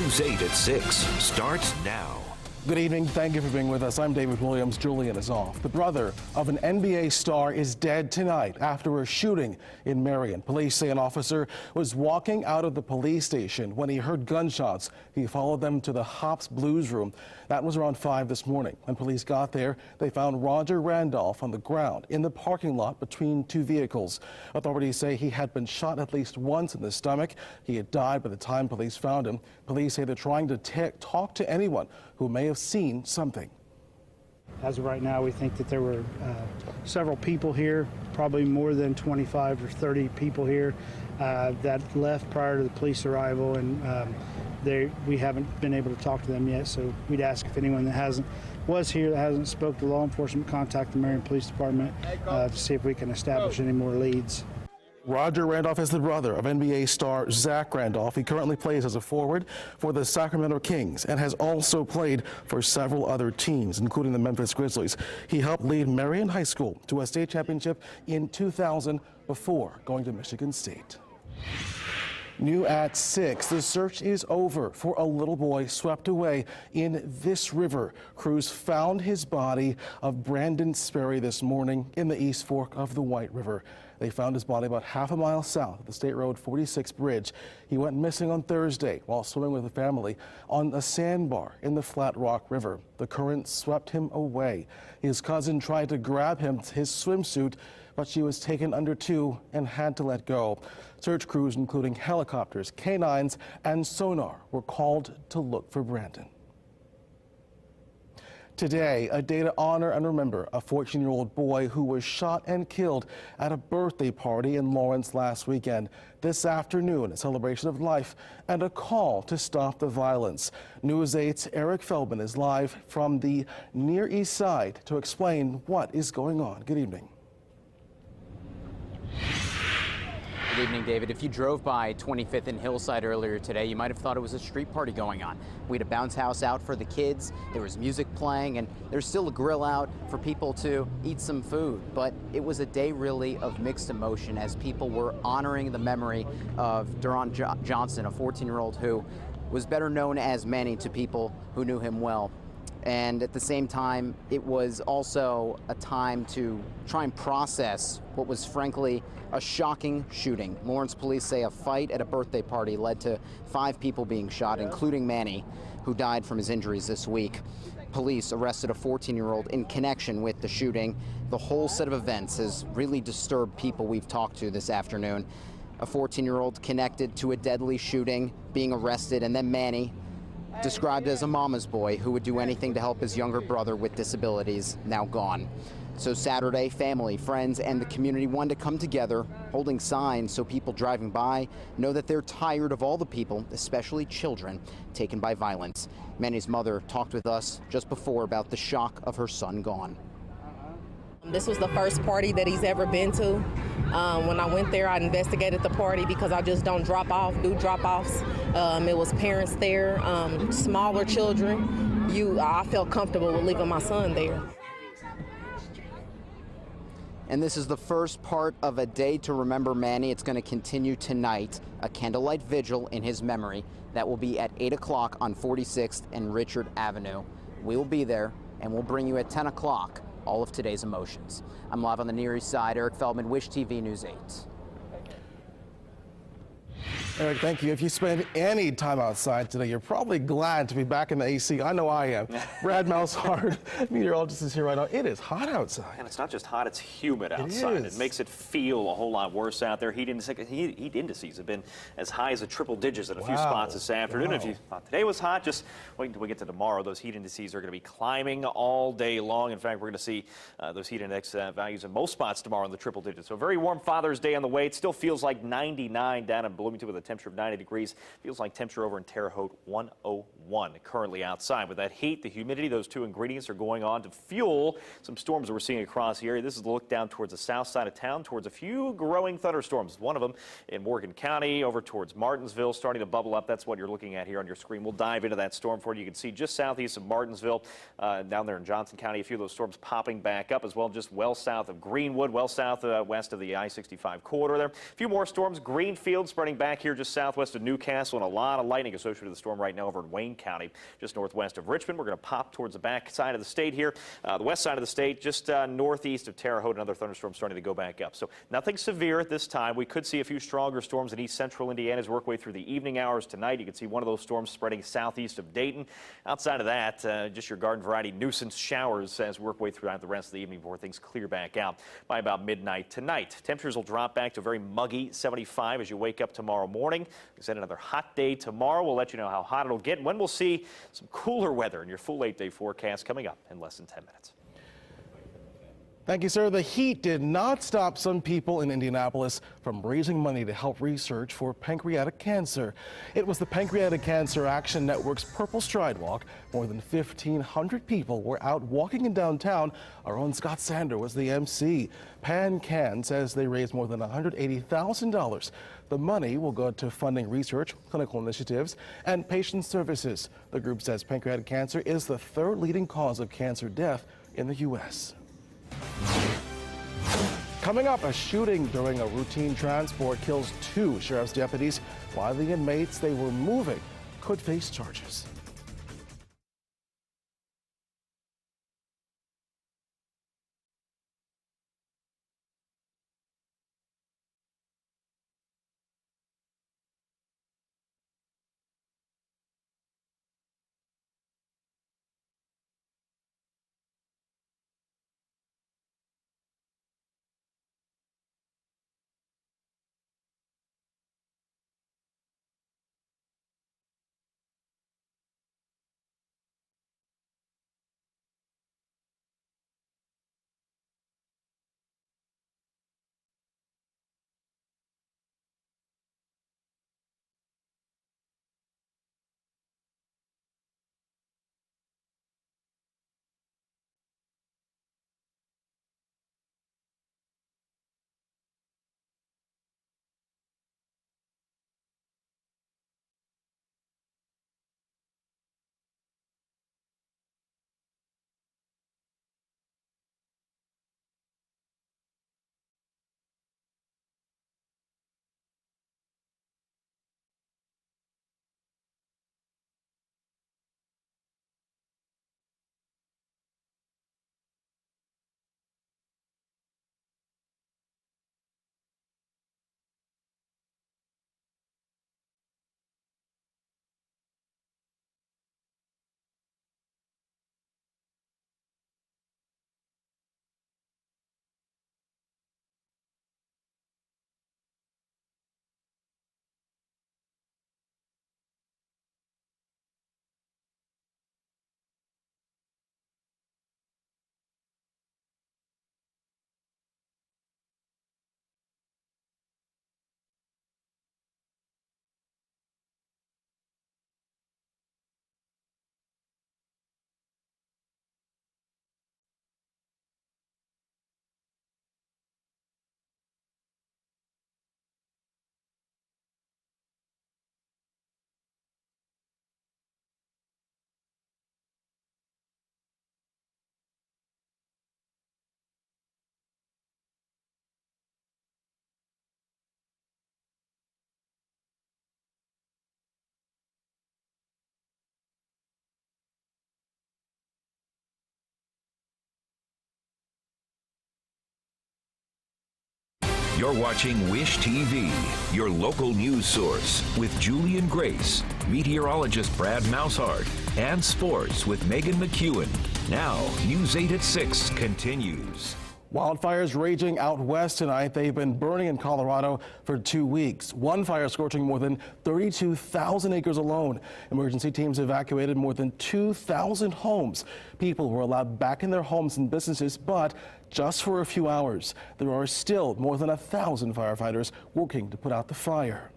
News 8 at 6 starts now. Good evening. Thank you for being with us. I'm David Williams. Julian is off. The brother of an NBA star is dead tonight after a shooting in Marion. Police say an officer was walking out of the police station when he heard gunshots. He followed them to the Hops Blues room. That was around 5 this morning. When police got there, they found Roger Randolph on the ground in the parking lot between two vehicles. Authorities say he had been shot at least once in the stomach. He had died by the time police found him. Police say they're trying to talk to anyone who may have seen something. As of right now, we think that there were several people here, probably more than 25 or 30 people here that left prior to the police arrival, and we haven't been able to talk to them yet. So we'd ask if anyone that was here that hasn't spoke to law enforcement, contact the Marion Police Department to see if we can establish any more leads. Roger Randolph is the brother of NBA star Zach Randolph. He currently plays as a forward for the Sacramento Kings and has also played for several other teams, including the Memphis Grizzlies. He helped lead Marion High School to a state championship in 2000 before going to Michigan State. New at 6, the search is over for a little boy swept away in this river. Crews found his body of Brandon Sperry this morning in the East Fork of the White River. They found his body about half a mile south of the State Road 46 bridge. He went missing on Thursday while swimming with a family on a sandbar in the Flat Rock River. The current swept him away. His cousin tried to grab his swimsuit, but she was taken under two and had to let go. Search crews, including helicopters, canines, and sonar, were called to look for Brandon. Today, a day to honor and remember a 14-year-old boy who was shot and killed at a birthday party in Lawrence last weekend. This afternoon, a celebration of life and a call to stop the violence. News 8's Eric Feldman is live from the Near East Side to explain what is going on. Good evening. Good evening, David. If you drove by 25th and Hillside earlier today, you might have thought it was a street party going on. We had a bounce house out for the kids, there was music playing, and there's still a grill out for people to eat some food. But it was a day really of mixed emotion as people were honoring the memory of Deron Johnson, a 14-year-old who was better known as Manny to people who knew him well. And at the same time, it was also a time to try and process what was frankly a shocking shooting. Lawrence police say a fight at a birthday party led to 5 people being shot, including Manny, who died from his injuries this week. Police arrested a 14-year-old in connection with the shooting. The whole set of events has really disturbed people we've talked to this afternoon. A 14-year-old connected to a deadly shooting being arrested, and then Manny, described as a mama's boy who would do anything to help his younger brother with disabilities, now gone. So Saturday, family, friends, and the community wanted to come together, holding signs so people driving by know that they're tired of all the people, especially children, taken by violence. Manny's mother talked with us just before about the shock of her son gone. This was the first party that he's ever been to. When I went there, I investigated the party because I just don't do drop-offs. It was parents there, smaller children. I felt comfortable with leaving my son there. And this is the first part of a day to remember Manny. It's going to continue tonight, a candlelight vigil in his memory. That will be at 8 o'clock on 46th and Richard Avenue. We will be there, and we'll bring you at 10 o'clock all of today's emotions. I'm live on the Near East Side. Eric Feldman, Wish TV News 8. Eric, thank you. If you spend any time outside today, you're probably glad to be back in the AC. I know I am. Brad Malzahn, meteorologist, is here right now. It is hot outside. And it's not just hot, it's humid outside. It makes it feel a whole lot worse out there. Heat indices have been as high as triple digits in a few spots this afternoon. If you thought today was hot, just wait until we get to tomorrow. Those heat indices are going to be climbing all day long. In fact, we're going to see those heat index values in most spots tomorrow in the triple digits. So a very warm Father's Day on the way. It still feels like 99 down in Bloomington with a temperature of 90 degrees. Feels like temperature over in Terre Haute 101 currently outside. With that heat, the humidity, those two ingredients are going on to fuel some storms that we're seeing across the area. This is a look down towards the south side of town, towards a few growing thunderstorms. One of them in Morgan County over towards Martinsville starting to bubble up. That's what you're looking at here on your screen. We'll dive into that storm for you. You can see just southeast of Martinsville, down there in Johnson County, a few of those storms popping back up as well, just well south of Greenwood, well south west of the I-65 corridor there. A few more storms, Greenfield spreading back here here just southwest of Newcastle, and a lot of lightning associated with the storm right now over in Wayne County, just northwest of Richmond. We're going to pop towards the back side of the state here, the west side of the state, just northeast of Terre Haute. Another thunderstorm starting to go back up. So nothing severe at this time. We could see a few stronger storms in east central Indiana as we work way through the evening hours tonight. You can see one of those storms spreading southeast of Dayton. Outside of that, just your garden variety nuisance showers as we work way throughout the rest of the evening before things clear back out by about midnight tonight. Temperatures will drop back to a very muggy 75 as you wake up tomorrow morning. We said another hot day tomorrow. We'll let you know how hot it'll get and when we'll see some cooler weather in your full 8-day forecast coming up in less than 10 minutes. Thank you, sir. The heat did not stop some people in Indianapolis from raising money to help research for pancreatic cancer. It was the Pancreatic Cancer Action Network's Purple Stride Walk. More than 1,500 people were out walking in downtown. Our own Scott Sander was the MC. PanCan says they raised more than $180,000. The money will go to funding research, clinical initiatives, and patient services. The group says pancreatic cancer is the third leading cause of cancer death in the U.S. Coming up, a shooting during a routine transport kills 2 sheriff's deputies while the inmates they were moving could face charges. You're watching Wish TV, your local news source, with Julian Grace, meteorologist Brad Moushart, and sports with Megan McEwen. Now, News 8 at 6 continues. Wildfires raging out west tonight. They've been burning in Colorado for 2 weeks. One fire scorching more than 32,000 acres alone. Emergency teams evacuated more than 2,000 homes. People were allowed back in their homes and businesses, but just for a few hours. There are still more than 1,000 firefighters working to put out the fire.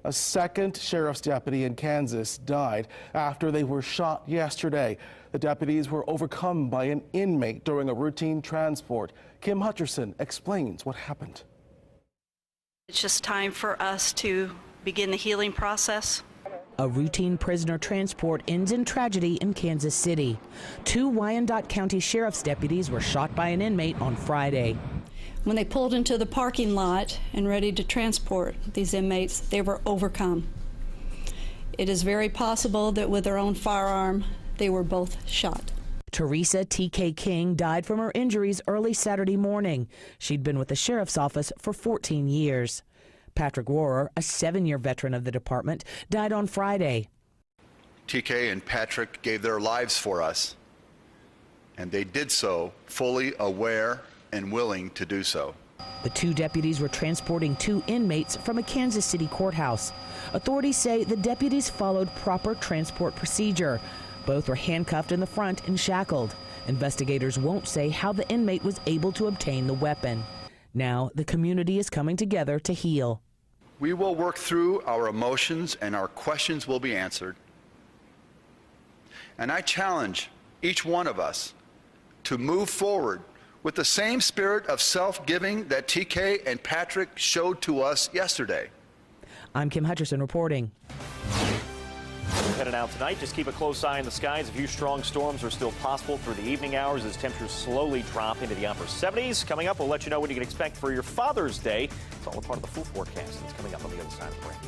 A second sheriff's deputy in Kansas died after they were shot yesterday. The deputies were overcome by an inmate during a routine transport. Kim Hutcherson explains what happened. It's just time for us to begin the healing process. A routine prisoner transport ends in tragedy in Kansas City. 2 Wyandotte County Sheriff's deputies were shot by an inmate on Friday. When they pulled into the parking lot and ready to transport these inmates, they were overcome. It is very possible that with their own firearm, they were both shot. Teresa T.K. King died from her injuries early Saturday morning. She'd been with the sheriff's office for 14 years. Patrick Rohrer, a 7-year veteran of the department, died on Friday. TK and Patrick gave their lives for us, and they did so fully aware and willing to do so. The 2 deputies were transporting 2 inmates from a Kansas City courthouse. Authorities say the deputies followed proper transport procedure. Both were handcuffed in the front and shackled. Investigators won't say how the inmate was able to obtain the weapon. Now the community is coming together to heal. We will work through our emotions and our questions will be answered. And I challenge each one of us to move forward with the same spirit of self-giving that TK and Patrick showed to us yesterday. I'm Kim Hutcherson reporting. Headed out tonight, just keep a close eye on the skies. A few strong storms are still possible through the evening hours as temperatures slowly drop into the upper 70s. Coming up, we'll let you know what you can expect for your Father's Day. It's all a part of the full forecast. It's coming up on the other side of the break.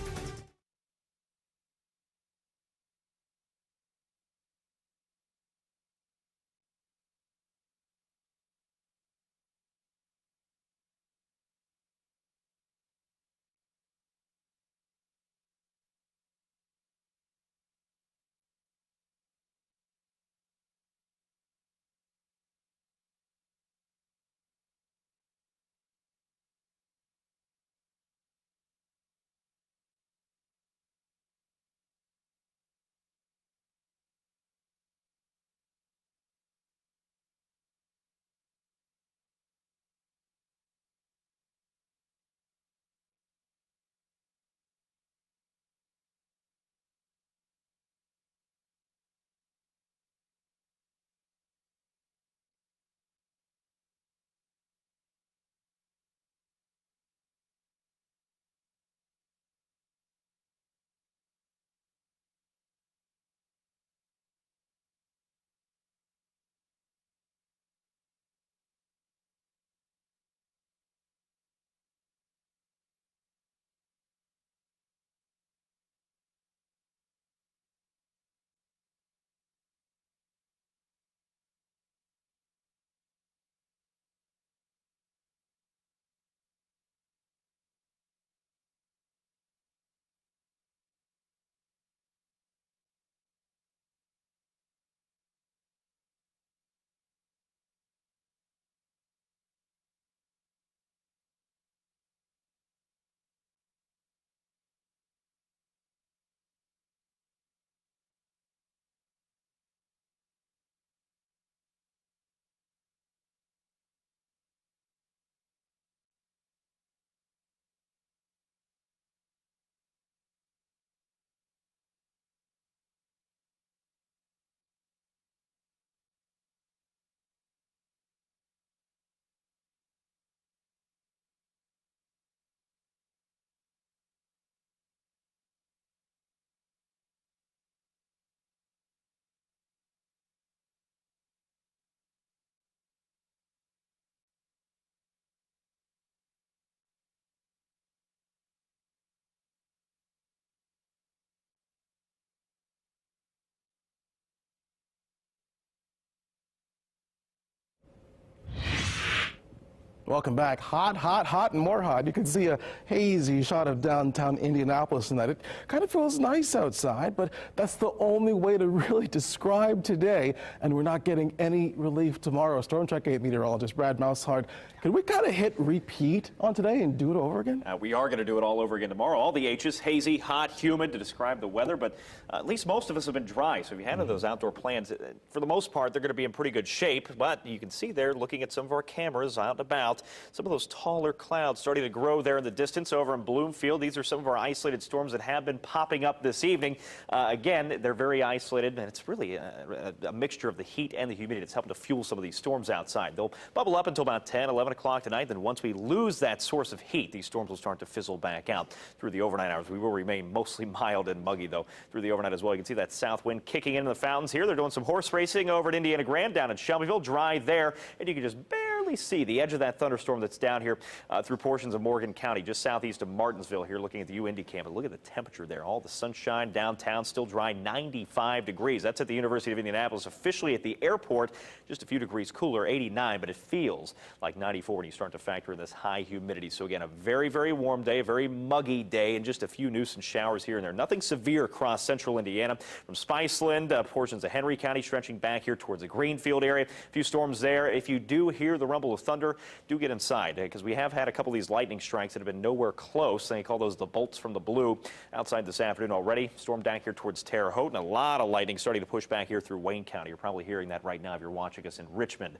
Welcome back. Hot, hot, hot, and more hot. You can see a hazy shot of downtown Indianapolis tonight. It kind of feels nice outside, but that's the only way to really describe today, and we're not getting any relief tomorrow. Storm Track 8 meteorologist Brad Moushard, can we kind of hit repeat on today and do it over again? We are going to do it all over again tomorrow. All the H's, hazy, hot, humid to describe the weather, but at least most of us have been dry. So if you had those outdoor plans, for the most part, they're going to be in pretty good shape. But you can see there, looking at some of our cameras out and about, some of those taller clouds starting to grow there in the distance over in Bloomfield. These are some of our isolated storms that have been popping up this evening. Again, they're very isolated, and it's really a mixture of the heat and the humidity. It's helping to fuel some of these storms outside. They'll bubble up until about 10, 11 o'clock tonight. Then once we lose that source of heat, these storms will start to fizzle back out through the overnight hours. We will remain mostly mild and muggy, though, through the overnight as well. You can see that south wind kicking into the fountains here. They're doing some horse racing over at Indiana Grand down in Shelbyville. Dry there, and you can just barely barely see the edge of that thunderstorm that's down here through portions of Morgan County, just southeast of Martinsville here, looking at the UIndy campus. Look at the temperature there. All the sunshine downtown, still dry, 95 degrees. That's at the University of Indianapolis. Officially at the airport, just a few degrees cooler, 89, but it feels like 94 when you start to factor in this high humidity. So again, a very, very warm day, a very muggy day, and just a few nuisance showers here and there. Nothing severe across central Indiana. From Spiceland, portions of Henry County stretching back here towards the Greenfield area. A few storms there. If you do hear the rumble of thunder, do get inside, because we have had a couple of these lightning strikes that have been nowhere close. They call those the bolts from the blue outside this afternoon already. Storm back here towards Terre Haute, and a lot of lightning starting to push back here through Wayne County. You're probably hearing that right now if you're watching us in Richmond.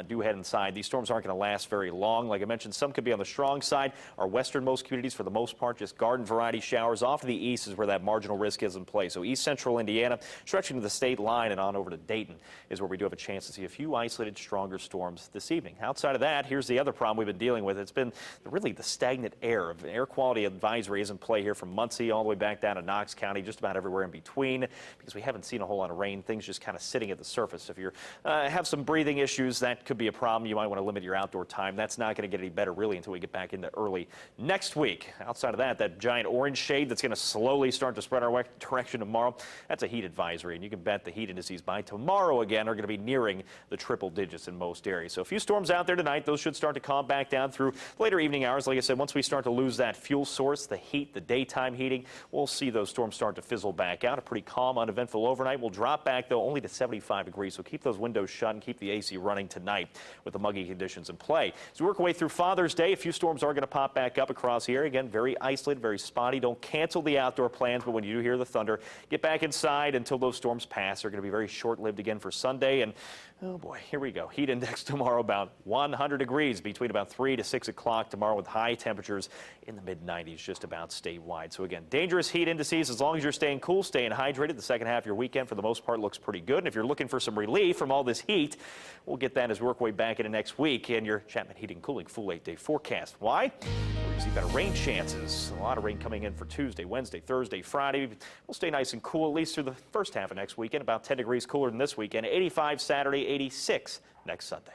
Do head inside. These storms aren't going to last very long. Like I mentioned, some could be on the strong side. Our westernmost communities, for the most part, just garden variety showers. Off to the east is where that marginal risk is in play. So east central Indiana, stretching to the state line and on over to Dayton is where we do have a chance to see a few isolated stronger storms this evening. Outside of that, here's the other problem we've been dealing with. It's been really the stagnant air. Air quality advisory is in play here from Muncie all the way back down to Knox County, just about everywhere in between, because we haven't seen a whole lot of rain. Things just kind of sitting at the surface. If you have some breathing issues, that could be a problem. You might want to limit your outdoor time. That's not going to get any better really until we get back into early next week. Outside of that, that giant orange shade that's going to slowly start to spread our direction tomorrow, that's a heat advisory, and you can bet the heat indices by tomorrow again are going to be nearing the triple digits in most areas. So a few storms out there tonight. Those should start to calm back down through later evening hours. Like I said, once we start to lose that fuel source, the heat, the daytime heating, we'll see those storms start to fizzle back out. A pretty calm, uneventful overnight. We'll drop back, though, only to 75 degrees. So keep those windows shut and keep the AC running tonight with the muggy conditions in play. As we work our way through Father's Day, a few storms are going to pop back up across the area. Again, very isolated, very spotty. Don't cancel the outdoor plans, but when you do hear the thunder, get back inside until those storms pass. They're going to be very short-lived again for Sunday. And oh boy, here we go. Heat index tomorrow about 100 degrees between about 3 to 6 o'clock tomorrow, with high temperatures in the mid-90s just about statewide. So again, dangerous heat indices. As long as you're staying cool, staying hydrated, the second half of your weekend for the most part looks pretty good. And if you're looking for some relief from all this heat, we'll get that as we work our way back into next week in your Chapman Heating and Cooling full 8-day forecast. Why? We see better rain chances. A lot of rain coming in for Tuesday, Wednesday, Thursday, Friday. We'll stay nice and cool at least through the first half of next weekend, about 10 degrees cooler than this weekend. 85 Saturday, 86 next Sunday.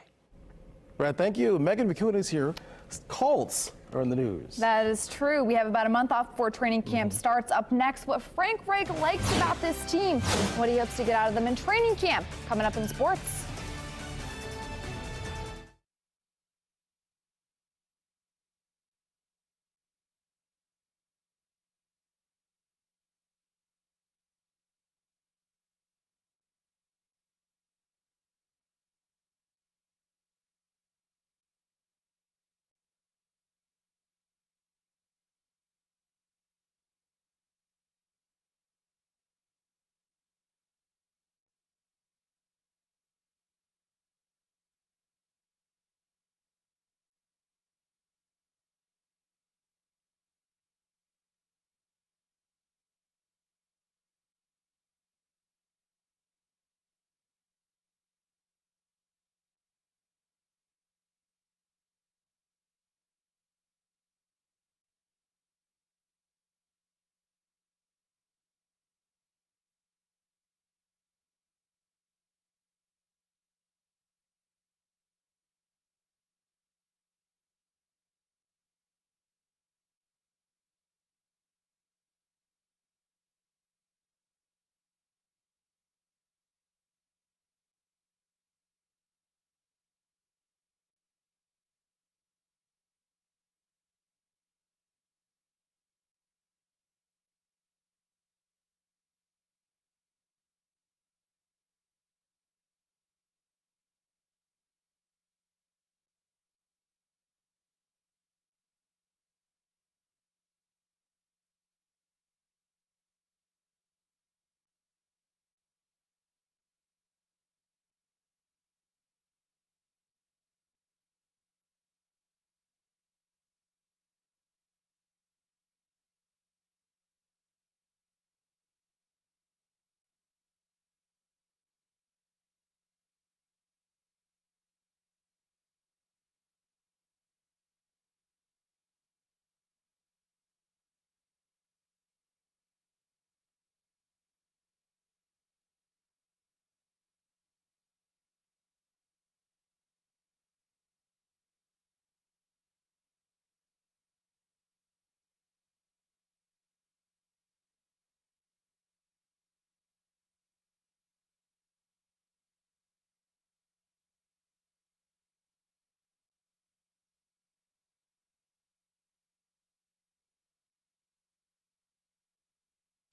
Brad, thank you. Megan McEwen is here. Colts are in the news. That is true. We have about a month off before training camp starts. Up next, what Frank Reich likes about this team, what he hopes to get out of them in training camp. Coming up in sports.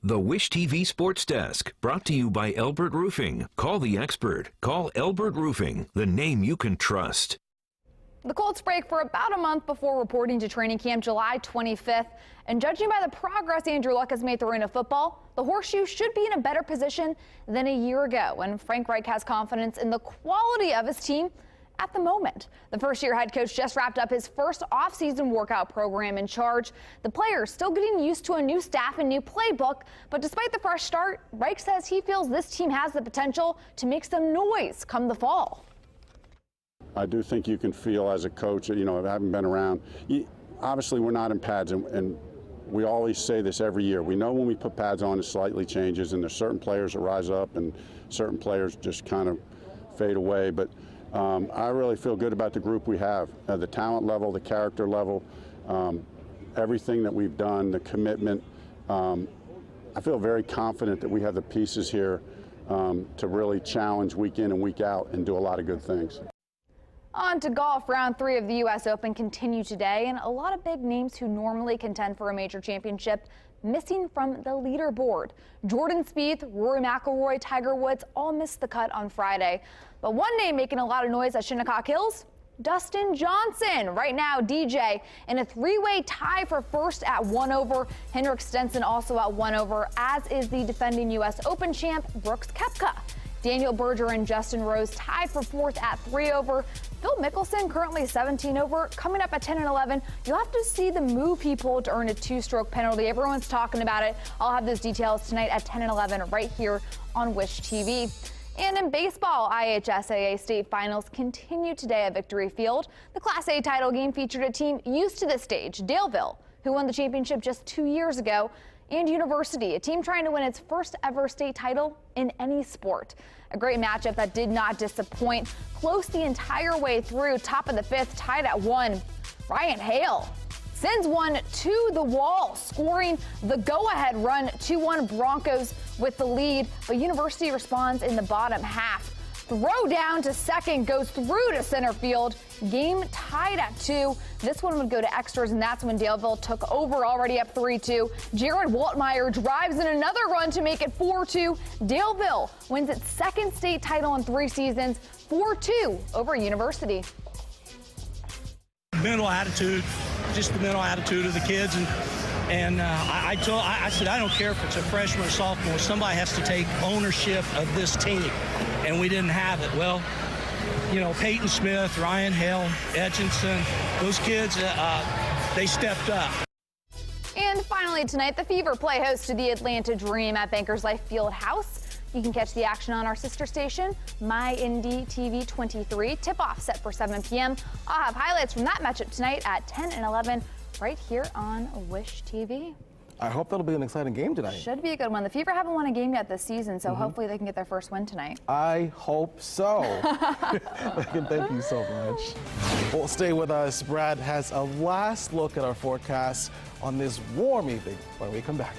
The Wish TV Sports Desk, brought to you by Elbert Roofing. Call the expert. Call Elbert Roofing, the name you can trust. The Colts break for about a month before reporting to training camp July 25th. And judging by the progress Andrew Luck has made through Arena football, the Horseshoe should be in a better position than a year ago. And Frank Reich has confidence in the quality of his team at the moment. The first-year head coach just wrapped up his first off-season workout program in charge. The players still getting used to a new staff and new playbook, but despite the fresh start, Reich says he feels this team has the potential to make some noise come the fall. I do think you can feel as a coach, you know, having been around, obviously we're not in pads, and we always say this every year. We know when we put pads on, it slightly changes, and there's certain players that rise up and certain players just kind of fade away. But I really feel good about the group we have, the talent level, the character level, everything that we've done, the commitment. I feel very confident that we have the pieces here to really challenge week in and week out and do a lot of good things. On to golf. Round 3 of the U.S. Open continue today, and a lot of big names who normally contend for a major championship missing from the leaderboard. Jordan Spieth, Rory McIlroy, Tiger Woods all missed the cut on Friday. But one name making a lot of noise at Shinnecock Hills, Dustin Johnson. Right now, DJ in a 3-way tie for first at 1 over. Henrik Stenson also at 1 over, as is the defending U.S. Open champ Brooks Koepka. Daniel Berger and Justin Rose tied for 4th at 3 over. Phil Mickelson currently 17 over. Coming up at 10 and 11, you'll have to see the move he pulled to earn a 2-stroke penalty. Everyone's talking about it. I'll have those details tonight at 10 and 11 right here on Wish TV. And in baseball, IHSAA state finals continue today at Victory Field. The Class A title game featured a team used to this stage, Daleville, who won the championship just 2 years ago, and University, a team trying to win its first ever state title in any sport. A great matchup that did not disappoint. Close the entire way through, top of the 5th, tied at 1. Ryan Hale sends one to the wall, scoring the go-ahead run. 2-1 Broncos with the lead, but University responds in the bottom half. Throw down to second, goes through to center field. Game tied at 2. This one would go to extras, and that's when Daleville took over, already up 3-2. Jared Waltmeyer drives in another run to make it 4-2. Daleville wins its second state title in 3 seasons, 4-2 over University. Mental attitude, just the mental attitude of the kids, and I said, I don't care if it's a freshman or sophomore, somebody has to take ownership of this team, and we didn't have it. Well, you know, Peyton Smith, Ryan Hale, Etchinson, those kids, they stepped up. And finally tonight, the Fever play host to the Atlanta Dream at Bankers Life Fieldhouse. You can catch the action on our sister station, MyND TV 23. Tip-off set for 7 p.m. I'll have highlights from that matchup tonight at 10 and 11 right here on Wish TV. I hope that'll be an exciting game tonight. Should be a good one. The Fever haven't won a game yet this season, so hopefully they can get their first win tonight. I hope so. Megan, thank you so much. Well, stay with us. Brad has a last look at our forecast on this warm evening when we come back.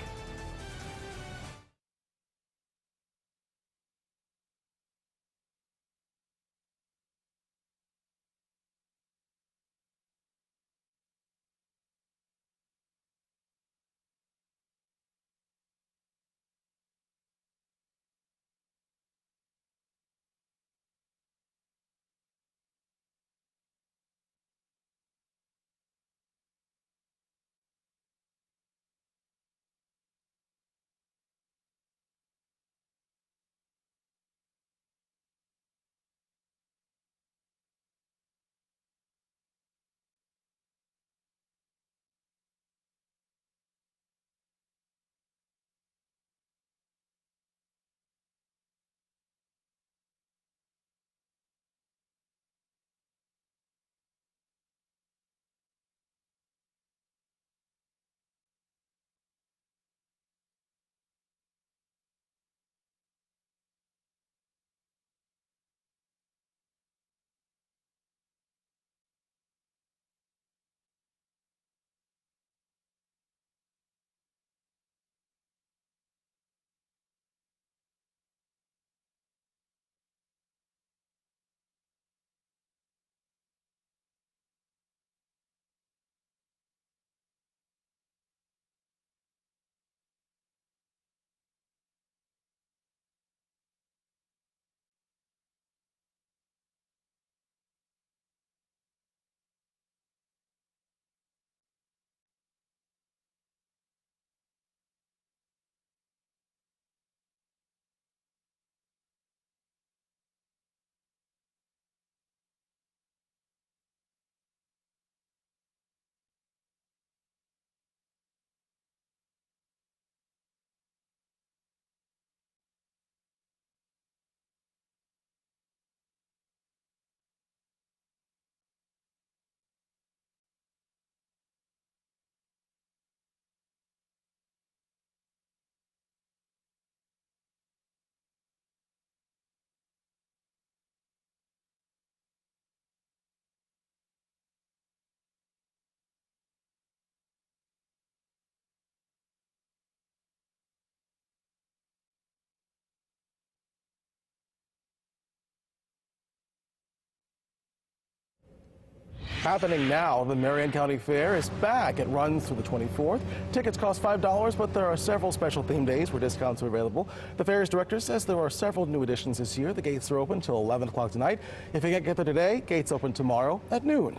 Happening now, the Marion County Fair is back. It runs through the 24th. Tickets cost $5, but there are several special theme days where discounts are available. The fair's director says there are several new additions this year. The gates are open till 11 o'clock tonight. If you can't get there today, gates open tomorrow at noon.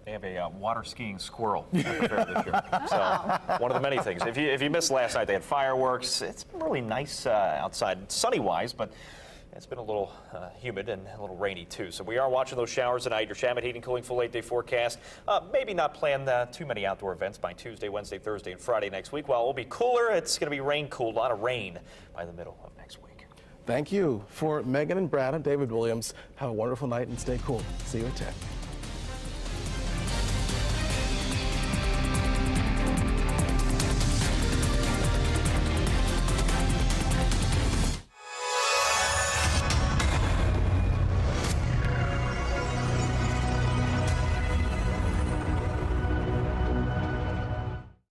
They have a water skiing squirrel at the fair this year. So one of the many things. If you missed last night, they had fireworks. It's been really nice outside, sunny-wise, but it's been a little humid and a little rainy, too. So we are watching those showers tonight. Your Shamit Heating Cooling full 8-day forecast. Maybe not plan too many outdoor events by Tuesday, Wednesday, Thursday, and Friday next week. While it will be cooler, it's going to be rain-cooled, a lot of rain by the middle of next week. Thank you. For Megan and Brad and David Williams, have a wonderful night and stay cool. See you at 10.